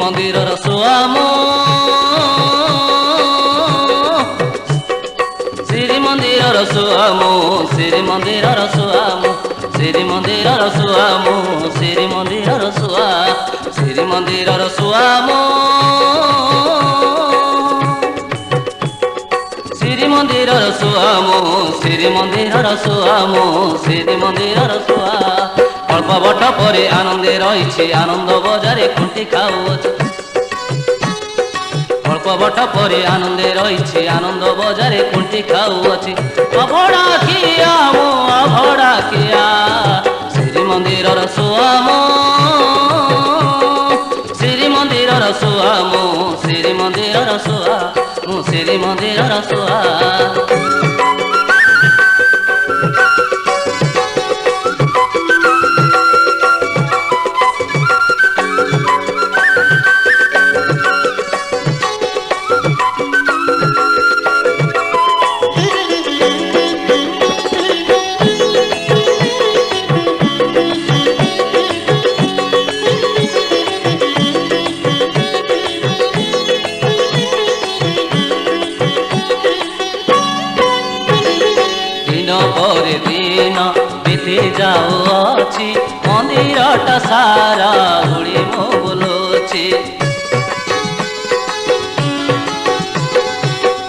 ମନ୍ଦିରର ସୁଆମ ଶ୍ରୀମନ୍ଦିରର ସୁଆମ ଶ୍ରୀମନ୍ଦିରର ସୁଆମ ଶ୍ରୀମନ୍ଦିରର ସୁଆମ ଶ୍ରୀମନ୍ଦିରର ସୁଆ ଶ୍ରୀମନ୍ଦିରର ସୁଆମ ଶ୍ରୀମନ୍ଦିରର ସୁଆମ ଶ୍ରୀମନ୍ଦିରର ସୁଆମ ଶ୍ରୀମନ୍ଦିରର ସୁଆ ଅଳ୍ପ ବଟ ପରେ ଆନନ୍ଦେ ରହିଛି ଆନନ୍ଦ ବଜାରେ ଖୁଣ୍ଟି ଖାଉଅଛି ଅଳ୍ପ ବଟ ପରେ ଆନନ୍ଦେ ରହିଛି ଆନନ୍ଦ ବଜାରେ ଖୁଣ୍ଟି ଖାଉଅଛି ଅଭଡ଼ା କିଆ ମୋ ଅଭଡ଼ା କିଆ ଶ୍ରୀମନ୍ଦିରର ସୁଆମ ଶ୍ରୀମନ୍ଦିରର ସୁଆମ ଶ୍ରୀମନ୍ଦିରର ସୁଆ ମୁଁ ଶ୍ରୀମନ୍ଦିରର ସୁଆ ପରେ ଦିନ ବିତି ଯାଉଅଛି ମନ୍ଦିରଟା ସାରା ଉଡ଼ି ମୁଁ ବୁଲୁଛି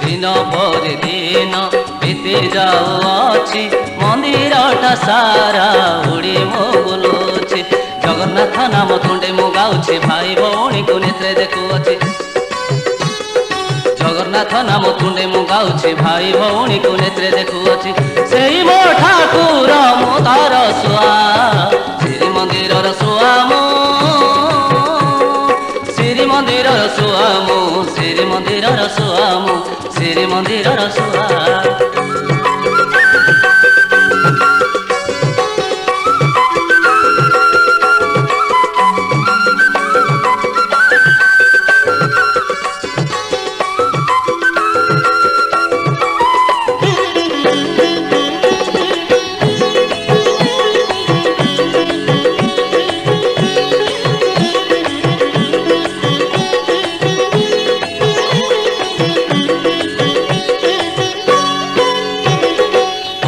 ଦିନ ପରେ ଦିନ ବିତି ଯାଉଅଛି ମନ୍ଦିରଟା ସାରା ଉଡ଼ି ମୁଁ ବୁଲୁଛି ଜଗନ୍ନାଥ ନାମ ତୁଣ୍ଡେ ମୁଁ ଗାଉଛି ଭାଇ ଭଉଣୀକୁ ନେତ୍ରେ ଦେଖୁଅଛି ଜଗନ୍ନାଥ ନାମ ତୁଣ୍ଡେ ମୁଁ ଗାଉଛି ଭାଇ ଭଉଣୀକୁ ନେତ୍ରେ ଦେଖୁଅଛି ସେଇ ମୋ ଠାକୁର ମୋ ତାର ସୁଆ ଶ୍ରୀମନ୍ଦିରର ସୁଆମ ଶ୍ରୀମନ୍ଦିରର ସୁଆମ ଶ୍ରୀମନ୍ଦିରର ସୁଆମ ଶ୍ରୀମନ୍ଦିରର ସୁଆ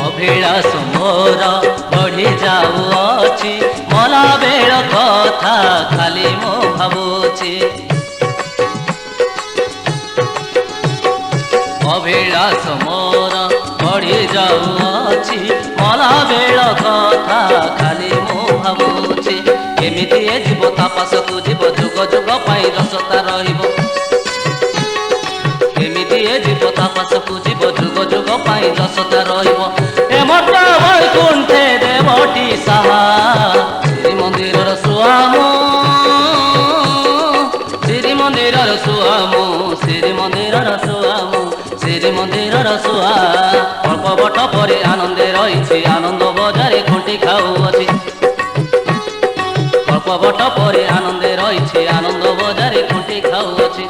ଅଭିଳାଷ ମୋର ବଢ଼ି ଯାଉଅଛି ମଲା ବେଳ କଥା ଖାଲି ମୁଁ ଭାବୁଛି ଅଭିଳାଷ ମୋର ବଢ଼ି ଯାଉଅଛି ମଲା ବେଳ କଥା ଖାଲି ମୁଁ ଭାବୁଛି କେମିତି ଏ ଯିବ ତାପାସକୁ ଯିବ ଯୁଗ ଯୁଗ ପାଇଁ ରସତା ରହିବ କେମିତି ଏ ଯିବ ତାପାସକୁ ଯିବ ଯୁଗ ଯୁଗ ପାଇଁ ରସତା ରହିବ ଏମଟ ବୈକୁଣ୍ଠେ ଦେବଟି ସାହା ଶ୍ରୀମନ୍ଦିରର ସୁଆମ ଶ୍ରୀମନ୍ଦିରର ସୁଆମ ଶ୍ରୀମନ୍ଦିରର ସୁଆମ ଶ୍ରୀମନ୍ଦିରର ସୁଆ ଅଳ୍ପ ବଟ ପରେ ଆନନ୍ଦେ ରହିଛି ଆନନ୍ଦ ବଜାରେ ଖୁଣ୍ଟି ଖାଉଅଛି ଅଳ୍ପ ବଟ ପରେ ଆନନ୍ଦେ ରହିଛି ଆନନ୍ଦ ବଜାରେ ଖୁଣ୍ଟି ଖାଉଅଛି